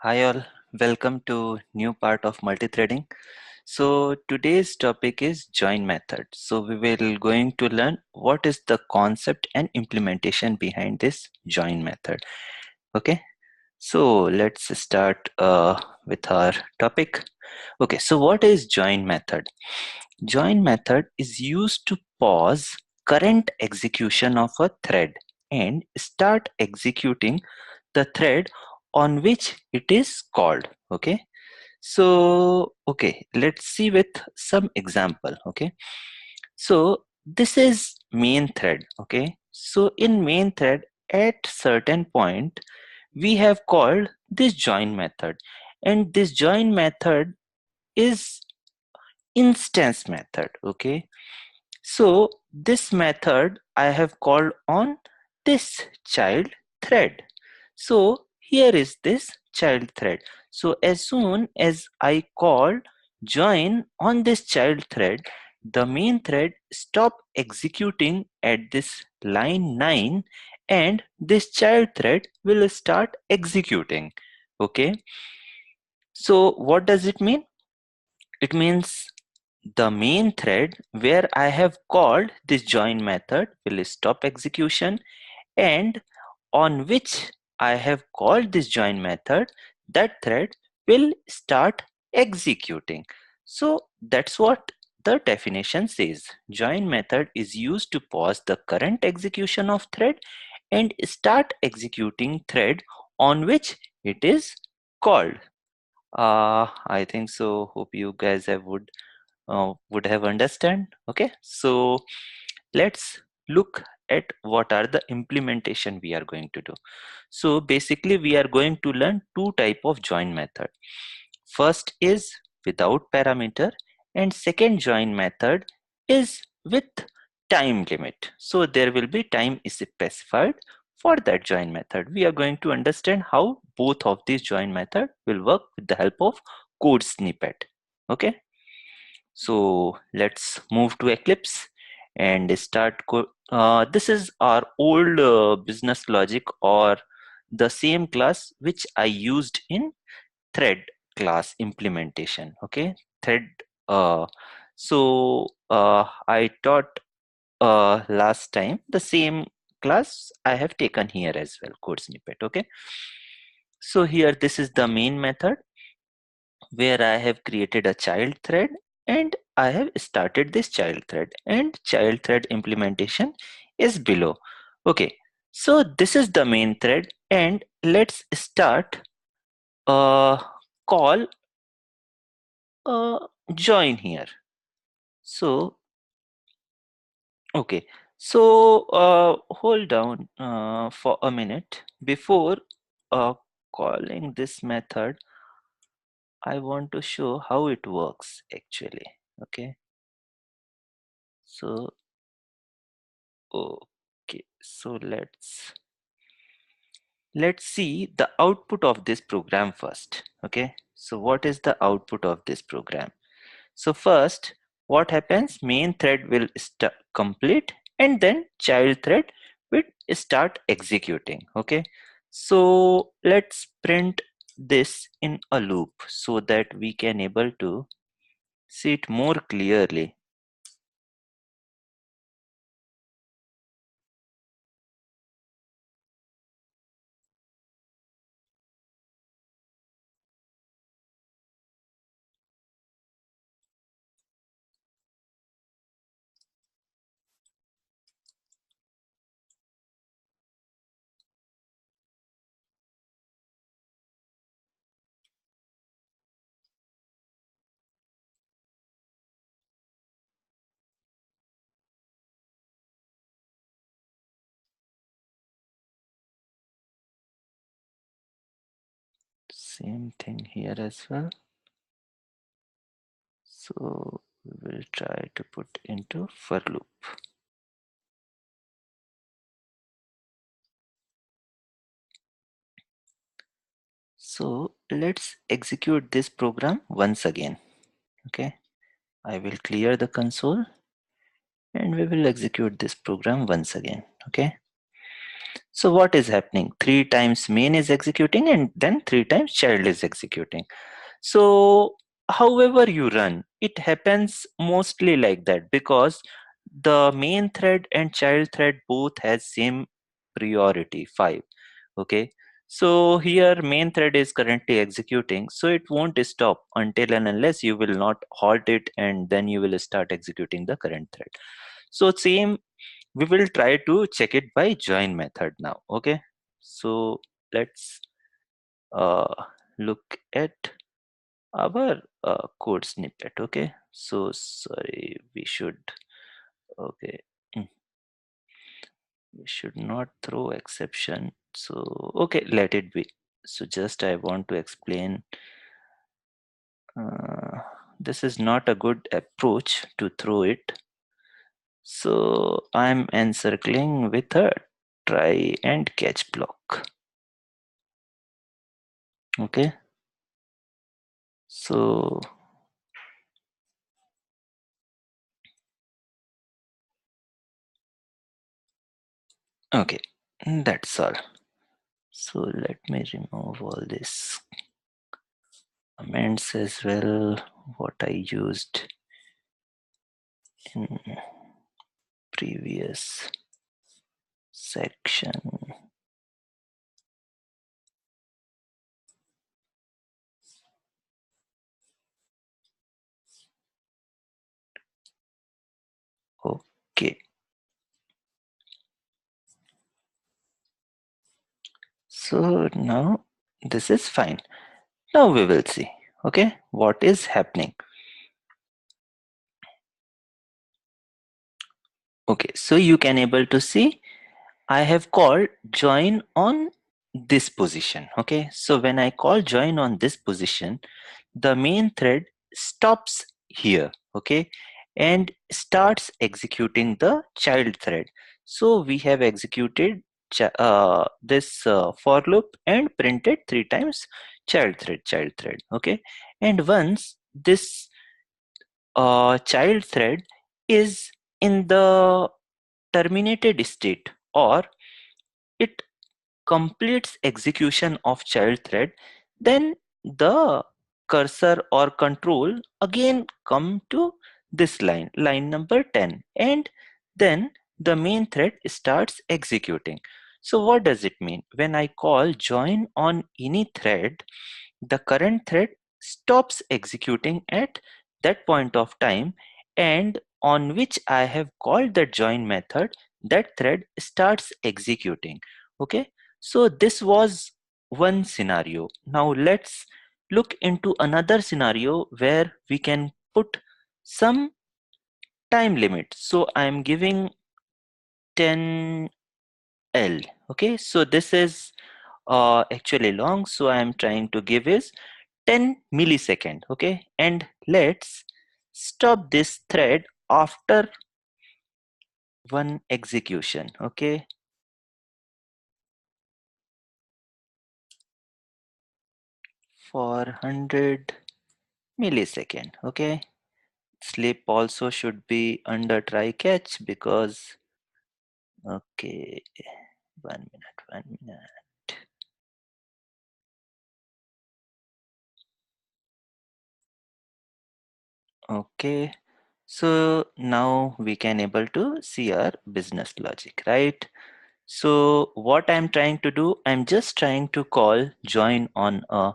Hi all, welcome to new part of multithreading. So today's topic is join method. So we will going to learn what is the concept and implementation behind this join method. Okay, so let's start with our topic. Okay, so what is join method? Join method is used to pause current execution of a thread and start executing the thread on which it is called. Okay, so let's see with some example. Okay, so this is main thread. Okay, so in main thread at certain point we have called this join method, and this join method is instance method. Okay, so this method I have called on this child thread. So here is this child thread. So as soon as I call join on this child thread, the main thread stop executing at this line 9 and this child thread will start executing. Okay. So what does it mean? It means the main thread where I have called this join method will stop execution, and on which I have called this join method, that thread will start executing. So that's what the definition says. Join method is used to pause the current execution of thread and start executing thread on which it is called. I think so. Hope you guys would have understand. Okay, so let's look at what are the implementation we are going to do. So basically we are going to learn two type of join method. First is without parameter, and second join method is with time limit. So there will be time is specified for that join method. We are going to understand how both of these join method will work with the help of code snippet. Okay, so let's move to Eclipse and start. This is our old business logic, or the same class which I used in thread class implementation. Okay, thread. Uh, I taught last time the same class I have taken here as well, code snippet. Okay, so here this is the main method where I have created a child thread and I have started this child thread, and child thread implementation is below. Okay, so this is the main thread, and let's start call join here. So okay, so hold down for a minute. Before calling this method, I want to show how it works actually. Okay, so okay, so let's see the output of this program first. Okay, so what is the output of this program? So first, what happens? Main thread will complete, and then child thread will start executing. Okay, so let's print this in a loop so that we can able to see it more clearly. Same thing here as well. So we will try to put into for loop. So let's execute this program once again. Okay, I will clear the console and we will execute this program once again. Okay, So what is happening? 3 times main is executing and then 3 times child is executing. So however you run, it happens mostly like that because the main thread and child thread both has same priority 5. Okay. So here main thread is currently executing, so it won't stop until and unless you will not halt it and then you will start executing the current thread. So same, we will try to check it by join method now. Okay. So let's uh, look at our code snippet. Okay. So sorry, we should, okay, mm, we should not throw exception. So okay, let it be. So just I want to explain, uh, this is not a good approach to throw it. So I'm encircling with a try and catch block. Okay. So okay, that's all. So let me remove all this comments as well, what I used in previous section. Okay, so now this is fine. Now we will see, okay, what is happening. Okay, so you can able to see I have called join on this position. Okay, so when I call join on this position, the main thread stops here. Okay, and starts executing the child thread. So we have executed this for loop and printed 3 times child thread. Okay, and once this child thread is in the terminated state, or it completes execution of child thread, then the cursor or control again come to this line number 10, and then the main thread starts executing. So what does it mean? When I call join on any thread, the current thread stops executing at that point of time, and on which I have called the join method, that thread starts executing. Okay, so this was one scenario. Now let's look into another scenario where we can put some time limit. So I'm giving 10L. Okay, so this is actually long, so I'm trying to give is 10 millisecond. Okay, and let's stop this thread after one execution. Okay, for 100 millisecond. Okay, sleep also should be under try catch because, okay, 1 minute. Okay, so now we can able to see our business logic, right? So what I'm trying to do, I'm just trying to call join on a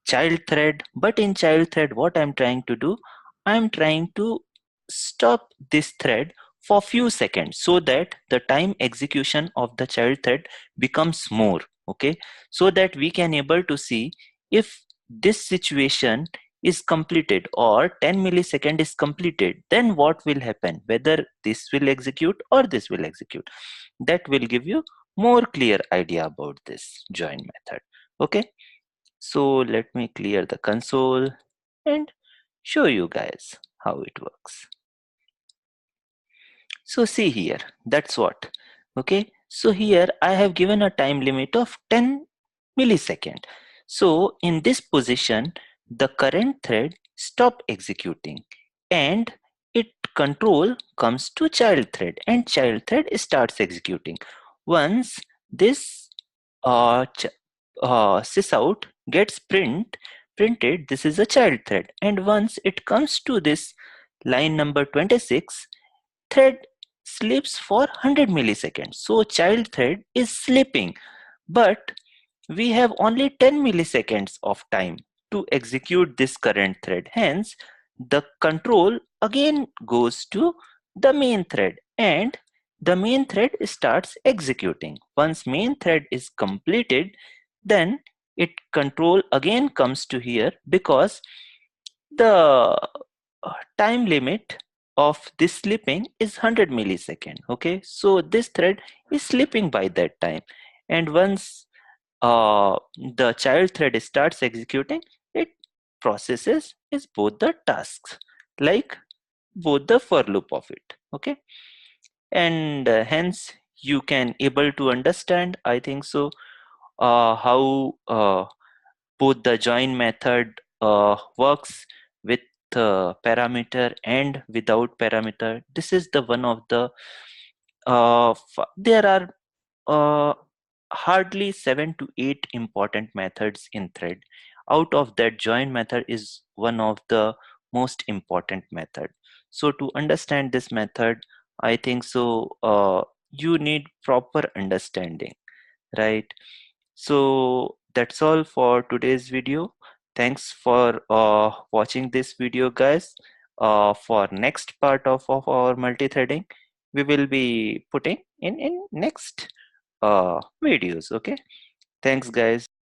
child thread, but in child thread, what I'm trying to do, I'm trying to stop this thread for few seconds so that the time execution of the child thread becomes more. Okay, so that we can able to see if this situation is completed or 10 millisecond is completed, then what will happen, whether this will execute or this will execute. That will give you more clear idea about this join method. Okay, so let me clear the console and show you guys how it works. So see here, that's what. Okay, so here I have given a time limit of 10 millisecond. So in this position, the current thread stop executing and it control comes to child thread and child thread starts executing. Once This sysout gets printed. This is a child thread, and once it comes to this line number 26, thread sleeps for 100 milliseconds. So child thread is sleeping, but we have only 10 milliseconds of time to execute this current thread. Hence, the control again goes to the main thread, and the main thread starts executing. Once main thread is completed, then it control again comes to here, because the time limit of this sleeping is 100 millisecond. Okay, so this thread is sleeping by that time, and once the child thread starts executing, it processes is both the tasks, like both the for loop of it. Okay, and hence you can able to understand, I think so, how both the join method works with parameter and without parameter. This is the one of the there are uh, hardly 7 to 8 important methods in thread. Out of that, join method is one of the most important method. So to understand this method, I think so you need proper understanding, right? So that's all for today's video. Thanks for watching this video, guys. For next part of our multi-threading, we will be putting in next videos. Okay, thanks, guys.